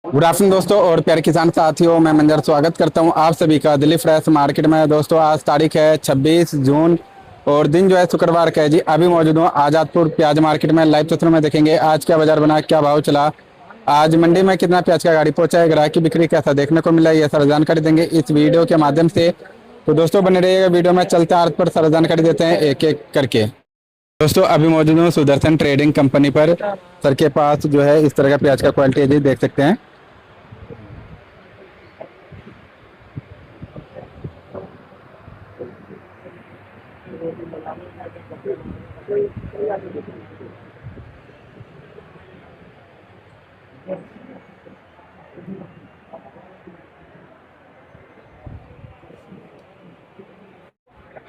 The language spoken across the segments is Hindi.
गुड आफ्टरनून दोस्तों और प्यारे किसान साथियों, मैं मंजर स्वागत करता हूं आप सभी का दिल्ली फ्रेश मार्केट में। दोस्तों आज तारीख है 26 जून और दिन जो है शुक्रवार का है जी। अभी मौजूद हूं आज़ादपुर प्याज मार्केट में। लाइव तस्वीरों में देखेंगे आज क्या बाजार बना, क्या भाव चला, आज मंडी में कितना प्याज का गाड़ी पहुंचा है, ग्राहक की बिक्री कैसा देखने को मिला, ये सारी जानकारी देंगे इस वीडियो के माध्यम से। तो दोस्तों बने रहिएगा वीडियो में, चलते आज पर सारी जानकारी देते हैं एक एक करके। दोस्तों अभी मौजूद हूँ सुदर्शन ट्रेडिंग कंपनी पर। सर के पास जो है इस तरह का प्याज का क्वालिटी है जी, देख सकते हैं।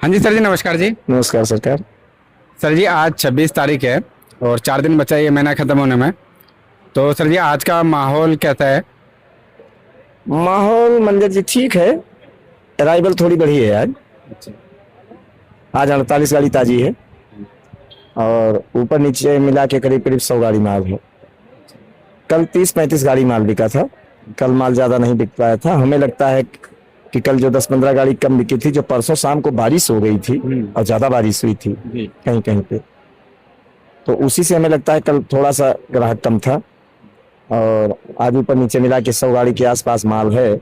हाँ जी सर जी, नमस्कार जी। नमस्कार सरकार। सर जी आज 26 तारीख है और 4 दिन बचा है ये महीना खत्म होने में। तो सर जी आज का माहौल कैसा है? माहौल मंजर जी ठीक है। अराइवल थोड़ी बढ़ी है आज 48 गाड़ी ताजी है और ऊपर नीचे मिला के करीब करीब 100 गाड़ी माल है। कल 30-35 गाड़ी माल बिका था। कल माल ज्यादा नहीं बिक पाया था। हमें लगता है कि कल जो 10-15 गाड़ी कम बिकी थी, जो परसों शाम को बारिश हो गई थी और ज्यादा बारिश हुई थी कहीं कहीं पे, तो उसी से हमें लगता है कल थोड़ा सा ग्राहक कम था। और आज ऊपर नीचे मिला के 100 गाड़ी के आसपास माल है,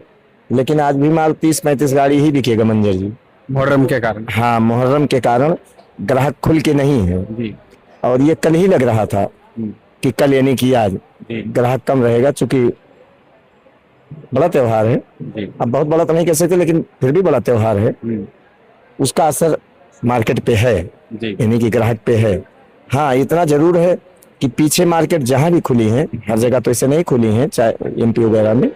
लेकिन आज भी माल 30-35 गाड़ी ही बिकेगा मंजर जी। मुहर्रम के कारण? हाँ, मुहर्रम के कारण ग्राहक खुल के नहीं है जी। और ये कल ही लग रहा था कि कल यानी कि आज ग्राहक कम रहेगा, चूंकि बड़ा त्योहार है। अब बहुत बड़ा तो नहीं कह सकते, लेकिन फिर भी बड़ा त्योहार है। उसका असर मार्केट पे है, यानी कि ग्राहक पे है। हाँ, इतना जरूर है कि पीछे मार्केट जहां भी खुली है, हर जगह तो ऐसे नहीं खुली है, चाहे एमपी वगैरह में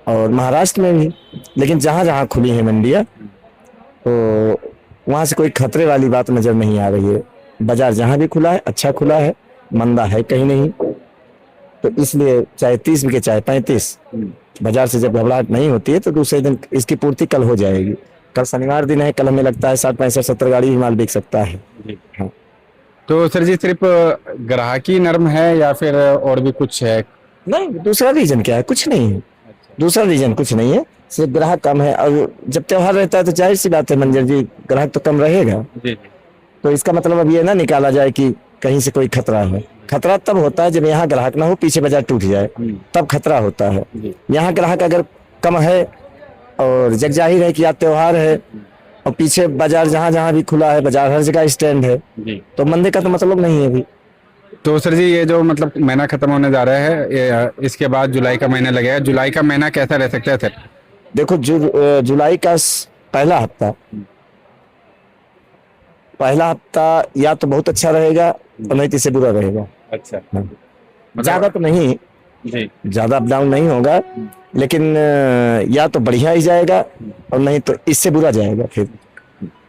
और महाराष्ट्र में भी, लेकिन जहां जहां खुली है मंडियां, तो वहां से कोई खतरे वाली बात नजर नहीं आ रही है। बाजार जहां भी खुला है अच्छा खुला है, मंदा है कहीं नहीं। तो इसलिए चाहे 30 बिके चाहे 35, बाजार से जब घबराहट नहीं होती है तो दूसरे दिन इसकी पूर्ति कल हो जाएगी। कल शनिवार दिन है, कल हमें लगता है 60-65-70 गाड़ी भी माल बिक सकता है। हाँ। तो सर जी सिर्फ ग्राहकी नरम है या फिर और भी कुछ है? नहीं, दूसरा रीजन क्या है? कुछ नहीं है। दूसरा रीजन कुछ नहीं है, सिर्फ ग्राहक कम है। और जब त्योहार रहता है तो जाहिर सी बात है मंजर जी, ग्राहक तो कम रहेगा। तो इसका मतलब अब ये ना निकाला जाए कि कहीं से कोई खतरा है। खतरा तब होता है जब यहाँ ग्राहक ना हो, पीछे बाजार टूट जाए, तब खतरा होता है। यहाँ ग्राहक अगर कम है और जग जाहिर है कि आज त्योहार है और पीछे बाजार जहाँ जहाँ भी खुला है, बाजार हर जगह स्टैंड है, तो मंदे का तो मतलब नहीं है अभी। तो सर जी ये जो मतलब महीना खत्म होने जा रहा है, इसके बाद जुलाई का महीना लगेगा। जुलाई का महीना कैसा रह सकता है सर? देखो, जुलाई का पहला हफ्ता या तो बहुत अच्छा रहेगा और नहीं तो इससे बुरा रहेगा। अच्छा। ज्यादा तो नहीं जी। ज्यादा अप डाउन नहीं होगा, लेकिन या तो बढ़िया ही जाएगा और नहीं तो इससे बुरा जाएगा। फिर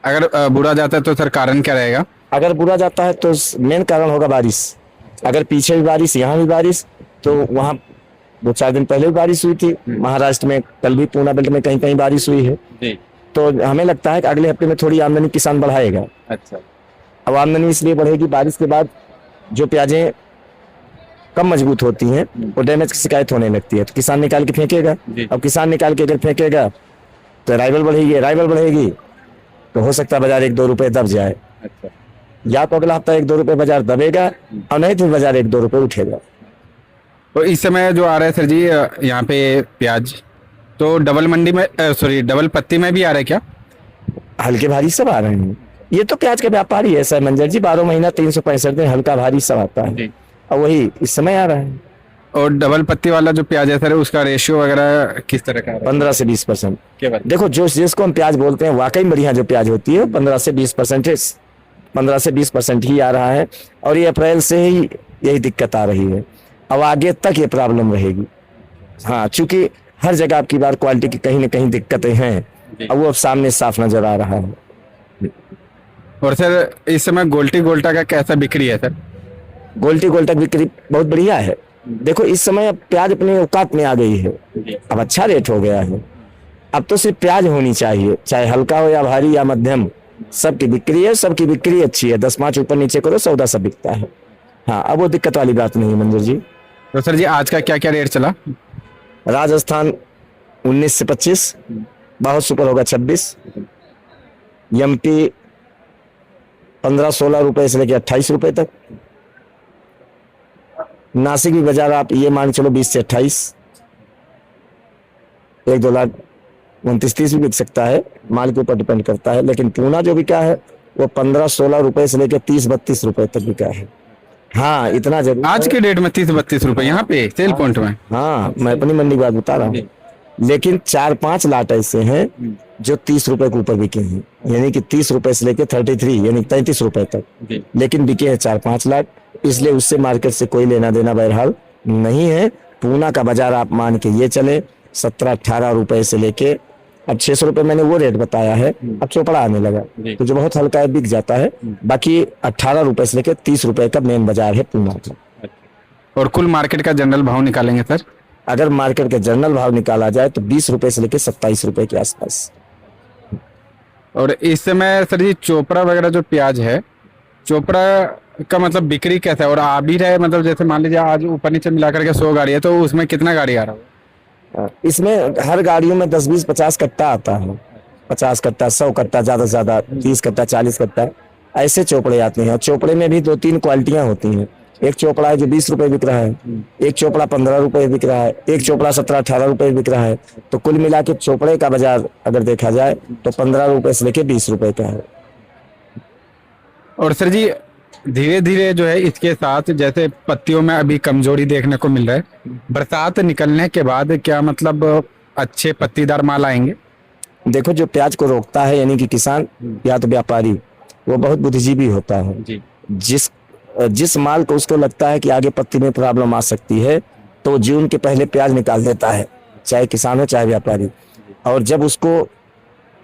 अगर बुरा जाता है तो सर कारण क्या रहेगा? अगर बुरा जाता है तो मेन कारण होगा बारिश। अगर पीछे भी बारिश, यहाँ भी बारिश, तो वहाँ 2-4 दिन पहले भी बारिश हुई थी महाराष्ट्र में, कल भी पूना बेल्ट में कहीं कहीं बारिश हुई है। तो हमें लगता है कि अगले हफ्ते में थोड़ी आमदनी किसान बढ़ाएगा। अच्छा। अब आमदनी इसलिए बढ़ेगी, बारिश के बाद जो प्याजें कम मजबूत होती हैं वो डैमेज की शिकायत होने लगती है, तो किसान निकाल के फेंकेगा। अब किसान निकाल के अगर फेंकेगा तो अराइवल बढ़ेगी, तो हो सकता है बाजार 1-2 रुपए दब जाए। अच्छा। या तो अगला हफ्ता 1-2 रुपए बाजार दबेगा और नहीं तो बाजार 1-2 रुपए उठेगा। तो इस समय जो आ रहा है सर जी यहाँ पे प्याज, तो डबल मंडी में डबल पत्ती में भी आ रहा है क्या? हल्के भारी सब आ रहे हैं। ये तो प्याज का व्यापारी है सर मंजर जी, 12 महीना 365 दिन हल्का भारी सब आता है और वही इस समय आ रहा है। और डबल पत्ती वाला जो प्याज है सर, उसका रेशियो वगैरह किस तरह का है? 15 से 20%। देखो, जो जिसको हम प्याज बोलते हैं वाकई बढ़िया जो प्याज होती है 15 से 20% ही आ रहा है। और ये अप्रैल से ही यही दिक्कत आ रही है, अब आगे तक ये प्रॉब्लम रहेगी। हाँ, चूंकि हर जगह आपकी बार क्वालिटी की कहीं न कहीं दिक्कतें हैं, अब वो अब सामने साफ नजर आ रहा है। और सर इस समय गोल्टा का कैसा बिक्री है सर? गोल्टा बिक्री बहुत बढ़िया है। देखो, इस समय अब प्याज अपने औकात में आ गई है, अब अच्छा रेट हो गया है। अब तो सिर्फ प्याज होनी चाहिए, चाहे हल्का हो या भारी या मध्यम, सबकी बिक्री है, सबकी बिक्री अच्छी है। 10-5 ऊपर नीचे करो, सौदा सब बिकता है। हाँ, अब वो दिक्कत वाली बात नहीं है मंजूर जी। तो सर जी आज का क्या क्या रेट चला? राजस्थान 19 से 25, बहुत सुपर होगा 26, एमपी 15-16 रुपए से लेकर 28 रुपए तक, नासिक भी बाजार आप ये मान चलो 20 से 28, 1-2 लाख 29-30 भी बिक सकता है, माल के ऊपर डिपेंड करता है। लेकिन पूना जो बिका है वो 15-16 रुपए से लेकर 30-32 रुपए तक बिका है। हाँ इतना जरूर आज के डेट में 30-32 रुपए यहाँ पे सेल पॉइंट में? हाँ मैं अपनी मंडी की बात बता रहा हूँ। लेकिन 4-5 लाट ऐसे हैं जो 30 रुपए के ऊपर बिके हैं, यानी कि 30 रुपए से लेकर 33 यानी 33 रुपए तक, लेकिन बिके हैं 4-5 लाट, इसलिए उससे मार्केट से कोई लेना देना बहरहाल नहीं है। पूना का बाजार आप मान के ये चले 17-18 रुपए से लेके अब 600 रुपए मैंने वो रेट बताया है, अब चोपड़ा आने लगा तो जो बहुत हल्का है बिक जाता है। बाकी 18 रुपए से लेकर 30 रुपए का मेन बाजार है पूना का। और कुल मार्केट का जनरल भाव निकालेंगे सर? अगर मार्केट का जनरल भाव निकाला जाए तो 20 रुपए से लेकर 27 रुपए के आसपास। और इस समय सर जी चोपड़ा वगैरह जो प्याज है, चोपड़ा का मतलब बिक्री कैसा है? और आ भी रहा है मतलब जैसे मान लीजिए आज ऊपर नीचे मिलाकर के 100 गाड़ी है तो उसमें कितना गाड़ी आ रहा है? इसमें हर गाड़ियों में 10-20-50 कट्टा आता है, 50 कट्टा, 100 कट्टा, ज्यादा से ज्यादा 30 कट्टा, 40 कट्टा, ऐसे चोपड़े आते हैं। चोपड़े में भी 2-3 क्वालिटियां होती हैं। एक चोपड़ा है जो 20 रुपए बिक रहा है, एक चोपड़ा 15 रुपए बिक रहा है, एक चोपड़ा 17-18 रुपए बिक रहा है। तो कुल मिला के चोपड़े का बाजार अगर देखा जाए तो 15 रुपए से लेके 20 रुपए का है। और सर जी धीरे धीरे जो है इसके साथ जैसे पत्तियों में अभी कमजोरी देखने को मिल रहा है, बरसात निकलने के बाद क्या मतलब अच्छे पत्तीदार माल आएंगे? देखो जो प्याज को रोकता है यानी कि किसान या तो व्यापारी, वो बहुत बुद्धिजीवी होता है। जिस माल को उसको लगता है कि आगे पत्ती में प्रॉब्लम आ सकती है तो जून के पहले प्याज निकाल देता है, चाहे किसान हो चाहे व्यापारी। और जब उसको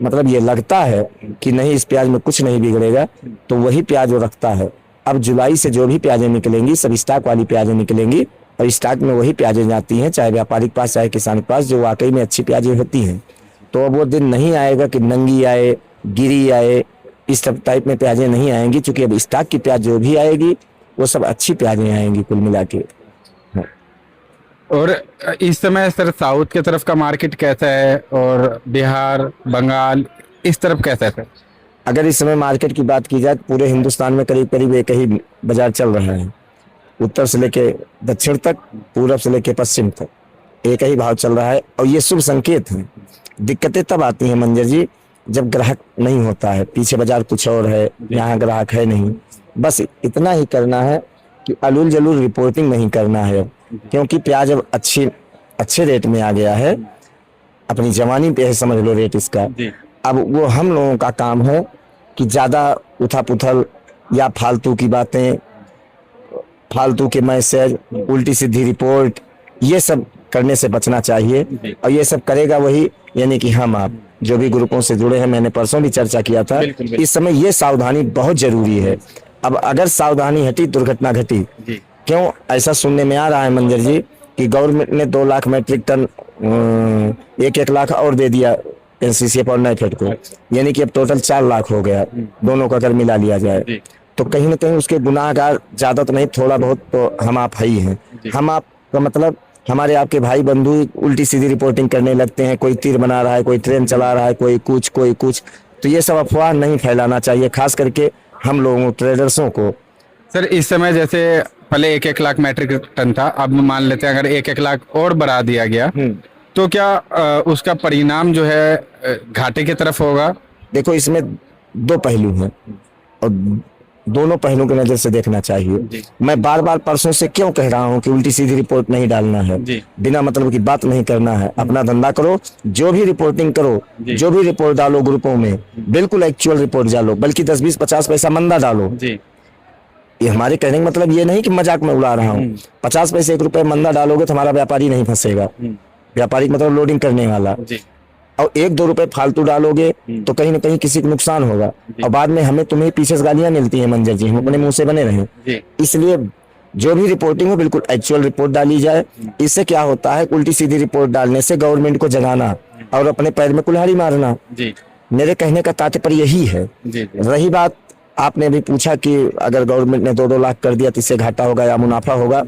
मतलब ये लगता है कि नहीं इस प्याज में कुछ नहीं बिगड़ेगा तो वही प्याज वो रखता है। अब जुलाई से जो भी प्याजें निकलेंगी सब स्टॉक वाली प्याजें निकलेंगी और स्टॉक में वही प्याजें जाती हैं, चाहे व्यापारी के पास चाहे किसान के पास, जो वाकई में अच्छी प्याजें होती हैं। तो अब वो दिन नहीं आएगा कि नंगी आए, गिरी आए, इस सब टाइप में प्याजें नहीं आएंगी, क्योंकि अब स्टॉक की प्याज जो भी आएगी वो सब अच्छी प्याजें आएंगी कुल मिला के। और इस समय सर साउथ की तरफ का मार्केट कैसा है और बिहार, बंगाल इस तरफ कैसा है सर? अगर इस समय मार्केट की बात की जाए तो पूरे हिंदुस्तान में करीब करीब एक ही बाजार चल रहा है, उत्तर से लेके दक्षिण तक, पूरब से लेके पश्चिम तक एक ही भाव चल रहा है। और ये शुभ संकेत है। दिक्कतें तब आती हैं मंजर जी जब ग्राहक नहीं होता है, पीछे बाजार कुछ और है, यहाँ ग्राहक है नहीं। बस इतना ही करना है कि अलूल जलूल रिपोर्टिंग नहीं करना है, क्योंकि प्याज अब अच्छे रेट में आ गया है, अपनी जवानी पे है समझ लो रेट इसका। अब वो हम लोगों का काम है कि ज्यादा उथल-पुथल या फालतू की बातें, फालतू के मैसेज, उल्टी सीधी रिपोर्ट, ये सब करने से बचना चाहिए। और ये सब करेगा वही, यानी कि हम आप जो भी ग्रुपों से जुड़े हैं, मैंने परसों भी चर्चा किया था, इस समय ये सावधानी बहुत जरूरी है। अब अगर सावधानी हटी दुर्घटना घटी। क्यों ऐसा सुनने में आ रहा है मंजर जी कि गवर्नमेंट ने 2 लाख मैट्रिक टन 1 लाख और दे दिया एनसीसीएफ और नाइफेड को, यानी कि अब टोटल 4 लाख हो गया, दोनों का अगर मिला लिया जाए। तो कहीं ना कहीं उसके गुनाहगार ज्यादा तो नहीं, थोड़ा बहुत तो हम आप ही हैं। हम आप का मतलब हमारे आपके भाई बंधु उल्टी सीधी रिपोर्टिंग करने लगते हैं, कोई तीर बना रहा है, कोई ट्रेन चला रहा है, कोई कुछ। तो ये सब अफवाह नहीं फैलाना चाहिए, खास करके हम लोगों ट्रेडर्सों को। सर इस समय जैसे पहले 1 लाख मैट्रिक टन था, अब मान लेते हैं अगर 1 लाख और बढ़ा दिया गया तो क्या उसका परिणाम जो है घाटे की तरफ होगा? देखो इसमें 2 पहलू हैं और दोनों पहलुओं की नजर से देखना चाहिए। मैं बार बार परसों से क्यों कह रहा हूं कि उल्टी सीधी रिपोर्ट नहीं डालना है, बिना मतलब की बात नहीं करना है, अपना धंधा करो, जो भी रिपोर्टिंग करो, जो भी रिपोर्ट डालो ग्रुपों में, बिल्कुल एक्चुअल रिपोर्ट डालो, बल्कि 10-20-50 पैसा मंदा डालो। ये हमारे कहने का मतलब ये नहीं कि मजाक में उड़ा रहा हूँ। 50 पैसे 1 रुपए मंदा डालोगे तो हमारा व्यापारी नहीं फंसेगा, व्यापारी मतलब लोडिंग करने वाला। और 1-2 रुपए फालतू डालोगे तो कहीं ना कहीं किसी को नुकसान होगा और बाद में हमें तुम्हें पीछे से गालियां मिलती हैं मंजर जी, हम अपने मुंह से बने रहें। इसलिए जो भी रिपोर्टिंग हो बिल्कुल एक्चुअल रिपोर्ट डाली जाए। इससे क्या होता है, उल्टी सीधी रिपोर्ट डालने से गवर्नमेंट को जगाना और अपने पैर में कुल्हाड़ी मारना। मेरे कहने का तात्पर्य यही है। रही बात आपने भी पूछा कि अगर गवर्नमेंट ने 2-2 लाख कर दिया तो इससे घाटा होगा या मुनाफा होगा,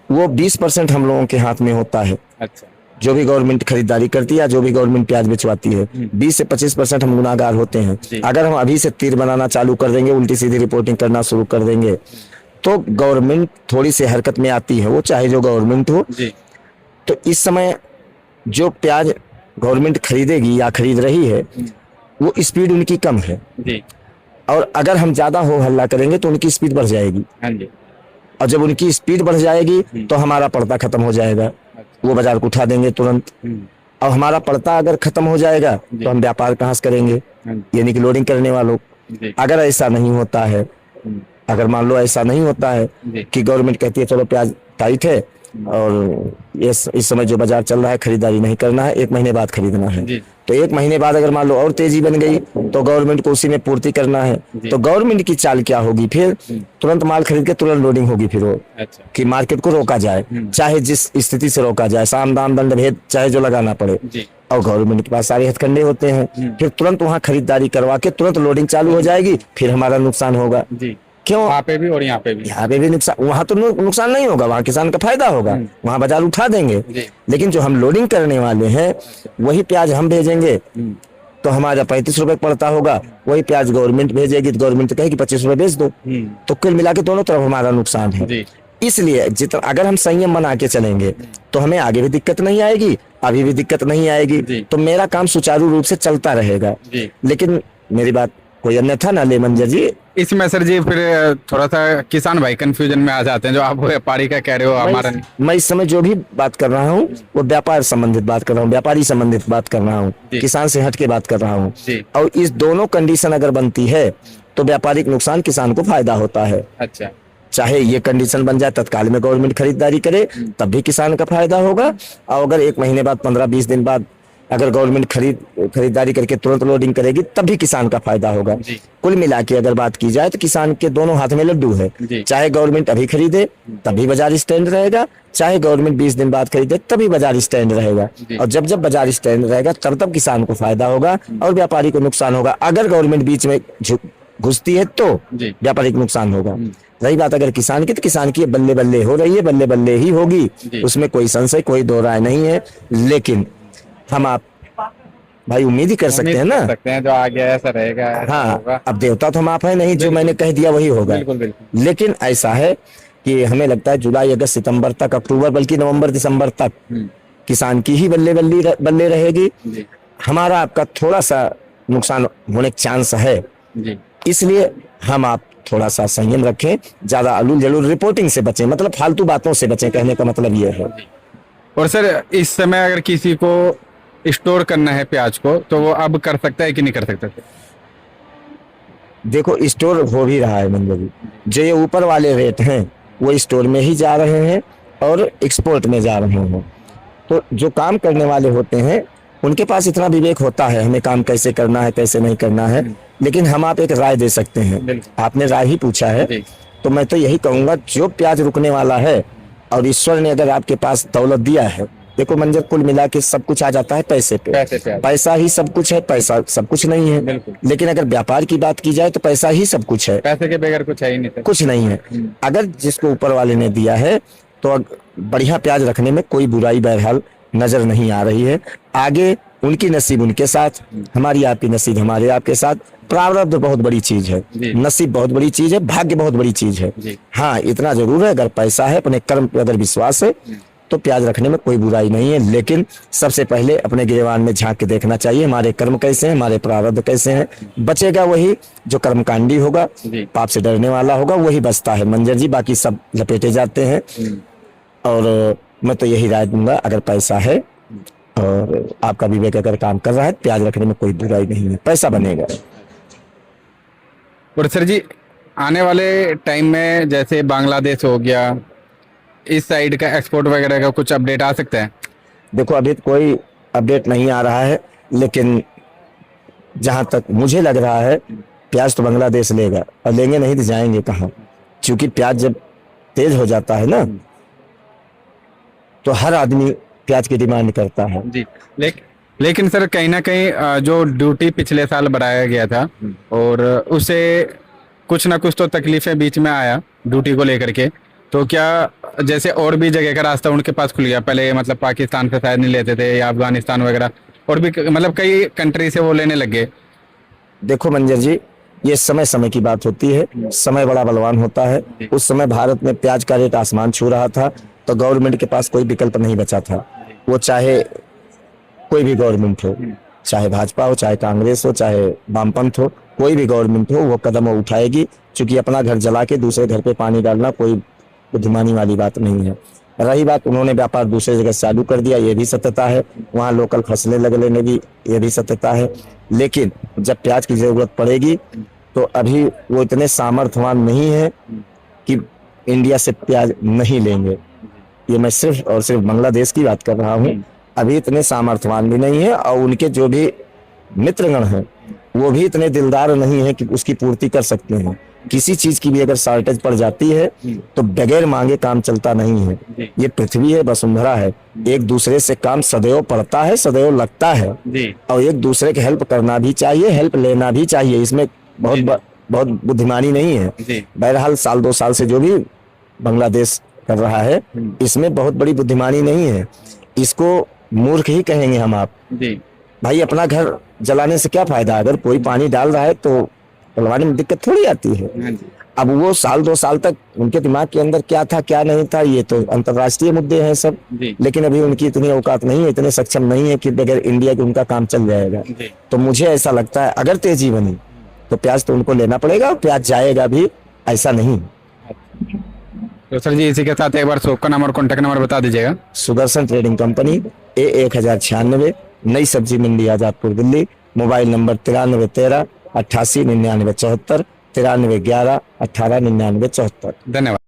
वो 20% हम लोगों के हाथ में होता है। अच्छा। जो भी गवर्नमेंट खरीदारी करती है या जो भी गवर्नमेंट प्याज बेचवाती है, 20 से 25% हम गुनाहगार होते हैं। अगर हम अभी से तीर बनाना चालू कर देंगे, उल्टी सीधी रिपोर्टिंग करना शुरू कर देंगे, तो गवर्नमेंट थोड़ी सी हरकत में आती है, वो चाहे जो गवर्नमेंट हो। तो इस समय जो प्याज गवर्नमेंट खरीदेगी या खरीद रही है, वो स्पीड उनकी कम है। और अगर हम ज्यादा हो हल्ला करेंगे तो उनकी स्पीड बढ़ जाएगी। और जब उनकी स्पीड बढ़ जाएगी तो हमारा पड़ता खत्म हो जाएगा, वो बाजार को उठा देंगे तुरंत। और हमारा पड़ता अगर खत्म हो जाएगा तो हम व्यापार कहाँ से करेंगे, यानी कि लोडिंग करने वालों। अगर ऐसा नहीं होता है, अगर मान लो ऐसा नहीं होता है कि गवर्नमेंट कहती है चलो प्याज टाइट है और इस समय जो बाजार चल रहा है खरीदारी नहीं करना है, 1 महीने बाद खरीदना है, तो 1 महीने बाद अगर मान लो और तेजी बन गई तो गवर्नमेंट को उसी में पूर्ति करना है। तो गवर्नमेंट की चाल क्या होगी, फिर तुरंत माल खरीद के तुरंत लोडिंग होगी फिर वो। कि मार्केट को रोका जाए, चाहे जिस स्थिति से रोका जाए, साम दाम दंड भेद चाहे जो लगाना पड़े। और गवर्नमेंट के पास सारे हथकंडे होते हैं, फिर तुरंत वहां खरीदारी करवा के तुरंत लोडिंग चालू हो जाएगी, फिर हमारा नुकसान होगा। क्यों? वहाँ पे भी और यहाँ पे भी। यहाँ पे भी नुकसान, वहाँ तो नुकसान नहीं होगा, वहाँ किसान का फायदा होगा, वहाँ बाजार उठा देंगे। लेकिन जो हम लोडिंग करने वाले हैं वही प्याज हम भेजेंगे तो हमारा 35 रुपए पड़ता होगा, वही प्याज गवर्नमेंट भेजेगी तो गवर्नमेंट कहेगी 25 रुपए बेच दो। तो कुल मिला के दोनों तरफ हमारा नुकसान है। इसलिए जितना अगर हम संयम बना के चलेंगे तो हमें आगे भी दिक्कत नहीं आएगी, अभी भी दिक्कत नहीं आएगी, तो मेरा काम सुचारू रूप से चलता रहेगा। लेकिन मेरी बात कोई अन्यथा ना ले मंजर जी। इसमें सर जी फिर थोड़ा सा किसान भाई कंफ्यूजन में आ जाते हैं, जो आप व्यापारी का कह रहे हो। हमारा मैं इस समय जो भी बात कर रहा हूँ वो व्यापार संबंधित बात कर रहा हूँ, व्यापारी संबंधित बात कर रहा हूँ, किसान से हट के बात कर रहा हूँ। और इस दोनों कंडीशन अगर बनती है तो व्यापारिक नुकसान, किसान को फायदा होता है। अच्छा। चाहे ये कंडीशन बन जाए तत्काल में गवर्नमेंट खरीदारी करे तब भी किसान का फायदा होगा, और अगर 1 महीने बाद 15-20 दिन बाद अगर गवर्नमेंट खरीदारी करके तुरंत लोडिंग करेगी तब भी किसान का फायदा होगा। कुल मिला के अगर बात की जाए तो किसान के दोनों हाथ में लड्डू है। चाहे गवर्नमेंट अभी खरीदे तभी बाजार स्टैंड रहेगा, चाहे गवर्नमेंट 20 दिन बाद खरीदे तभी बाजार स्टैंड रहेगा। और जब जब बाजार स्टैंड रहेगा तब तब किसान को फायदा होगा और व्यापारी को नुकसान होगा। अगर गवर्नमेंट बीच में घुसती है तो व्यापारी को नुकसान होगा। रही बात अगर किसान की, तो किसान की बल्ले बल्ले हो रही है, बल्ले बल्ले ही होगी, उसमें कोई संशय कोई दो राय नहीं है। लेकिन हम आप भाई उम्मीद ही कर सकते हैं ना, सकते हैं जो आगे ऐसा रहेगा। हाँ, अब देवता तो हम आप है नहीं, जो मैंने कह दिया वही होगा। लेकिन ऐसा है कि हमें लगता है जुलाई अगस्त सितंबर तक, अक्टूबर बल्कि नवंबर दिसंबर तक किसान की ही बल्ले बल्ले रहेगी। हमारा आपका थोड़ा सा नुकसान होने का चांस है, इसलिए हम आप थोड़ा सा संयम रखें, ज्यादा अलूल जलूल रिपोर्टिंग से बचें, मतलब फालतू बातों से बचें, कहने का मतलब ये है। और सर इस समय अगर किसी को स्टोर करना है प्याज को तो वो अब कर सकता है कि नहीं कर सकता? देखो स्टोर हो भी रहा है मंजर जी, जो ये ऊपर वाले रेट हैं वो स्टोर में ही जा रहे हैं और एक्सपोर्ट में जा रहे हैं। तो जो काम करने वाले होते हैं उनके पास इतना विवेक होता है हमें काम कैसे करना है कैसे नहीं करना है। लेकिन हम आप एक राय दे सकते हैं, आपने राय ही पूछा है, तो मैं तो यही कहूंगा जो प्याज रुकने वाला है और ईश्वर ने अगर आपके पास दौलत दिया है, देखो मंजर कुल मिला के सब कुछ आ जाता है पैसे पे। पैसा ही सब कुछ है, पैसा सब कुछ नहीं है। लेकिन अगर व्यापार की बात की जाए तो पैसा ही सब कुछ है, पैसे के बगैर कुछ है ही नहीं, कुछ नहीं है। अगर जिसको ऊपर वाले ने दिया है तो बढ़िया प्याज रखने में कोई बुराई बहरहाल नजर नहीं आ रही है। आगे उनकी नसीब उनके साथ, हमारी आपकी नसीब हमारे आपके साथ। प्रारब्ध बहुत बड़ी चीज है, नसीब बहुत बड़ी चीज है, भाग्य बहुत बड़ी चीज है। हाँ इतना जरूर है, अगर पैसा है, अपने कर्म पे अगर विश्वास है तो प्याज रखने में कोई बुराई नहीं है। लेकिन सबसे पहले अपने गिरवान में झांक के देखना चाहिए हमारे कर्म कैसे हैं, हमारे प्रारब्ध कैसे हैं। बचेगा वही जो कर्मकांडी होगा, पाप से डरने वाला होगा, वही बचता है मंजर जी, बाकी सब लपेटे जाते हैं। और मैं तो यही राय दूंगा, अगर पैसा है और आपका विवेक अगर काम कर रहा है, प्याज रखने में कोई बुराई नहीं है, पैसा बनेगा। और सर जी आने वाले टाइम में जैसे बांग्लादेश हो गया, इस साइड का एक्सपोर्ट वगैरह का कुछ अपडेट आ सकता है? देखो अभी कोई अपडेट नहीं आ रहा है, लेकिन जहां तक मुझे लग रहा है प्याज तो बांग्लादेश लेगा, और लेंगे नहीं तो जाएंगे कहाँ? क्योंकि प्याज जब तेज हो जाता है ना तो हर आदमी प्याज की डिमांड करता है जी। लेकिन सर कहीं ना कहीं जो ड्यूटी पिछले साल बढ़ाया गया था और उसे कुछ ना कुछ तो तकलीफें बीच में आया ड्यूटी को लेकर के, तो क्या जैसे और भी जगह का रास्ता उनके पास खुल गया, पहले मतलब पाकिस्तान से शायद नहीं लेते थे या अफगानिस्तान वगैरह, और भी मतलब कई कंट्री से वो लेने लग गए। देखो मंजर जी, ये समय समय की बात होती है, समय बड़ा बलवान होता है। उस समय भारत में प्याज का रेट आसमान छू रहा था, तो गवर्नमेंट के पास कोई विकल्प नहीं बचा था। वो चाहे कोई भी गवर्नमेंट हो, चाहे भाजपा हो, चाहे कांग्रेस हो, चाहे वामपंथ हो, कोई भी गवर्नमेंट हो, वो कदम वो उठाएगी, क्योंकि अपना घर जला के दूसरे घर पे पानी डालना कोई बुद्धिमानी वाली बात नहीं है। रही बात, उन्होंने व्यापार दूसरे जगह चालू कर दिया, ये भी सत्यता है। वहाँ लोकल फसलें लग लेने भी, ये भी सत्यता है। लेकिन जब प्याज की जरूरत पड़ेगी तो अभी वो इतने सामर्थ्यवान नहीं है कि इंडिया से प्याज नहीं लेंगे। ये मैं सिर्फ और सिर्फ बांग्लादेश की बात कर रहा हूँ। अभी इतने सामर्थ्यवान भी नहीं है, और उनके जो भी मित्रगण हैं वो भी इतने दिलदार नहीं है कि उसकी पूर्ति कर सकते हैं। किसी चीज की भी अगर शॉर्टेज पड़ जाती है तो बगैर मांगे काम चलता नहीं है। ये पृथ्वी है, वसुंधरा है, एक दूसरे से काम सदैव पड़ता है, सदैव लगता है, और एक दूसरे के हेल्प करना भी चाहिए, हेल्प लेना भी चाहिए। इसमें बहुत बुद्धिमानी नहीं है। बहरहाल साल 2 साल से जो भी बांग्लादेश कर रहा है, इसमें बहुत बड़ी बुद्धिमानी नहीं है। इसको मूर्ख ही कहेंगे हम आप। भाई अपना घर जलाने से क्या फायदा? अगर कोई पानी डाल रहा है तो जलवाने में दिक्कत थोड़ी आती है। अब वो साल 2 साल तक उनके दिमाग के अंदर क्या था क्या नहीं था, ये तो अंतर्राष्ट्रीय मुद्दे हैं सब। लेकिन अभी उनकी इतनी औकात नहीं है, इतने सक्षम नहीं है कि बगैर इंडिया के उनका काम चल जाएगा। तो मुझे ऐसा लगता है अगर तेजी बनी तो प्याज तो उनको लेना पड़ेगा, और प्याज जाएगा भी, ऐसा नहीं। तो सर जी इसी के साथ एक बार शॉप का नंबर, कॉन्टैक्ट नंबर बता दीजिएगा। Sudarshan trading company, A1096, Nai Sabzi Mandi, Azadpur, Delhi. Mobile number 9313 88 99 74, 9311 18 99 74। धन्यवाद।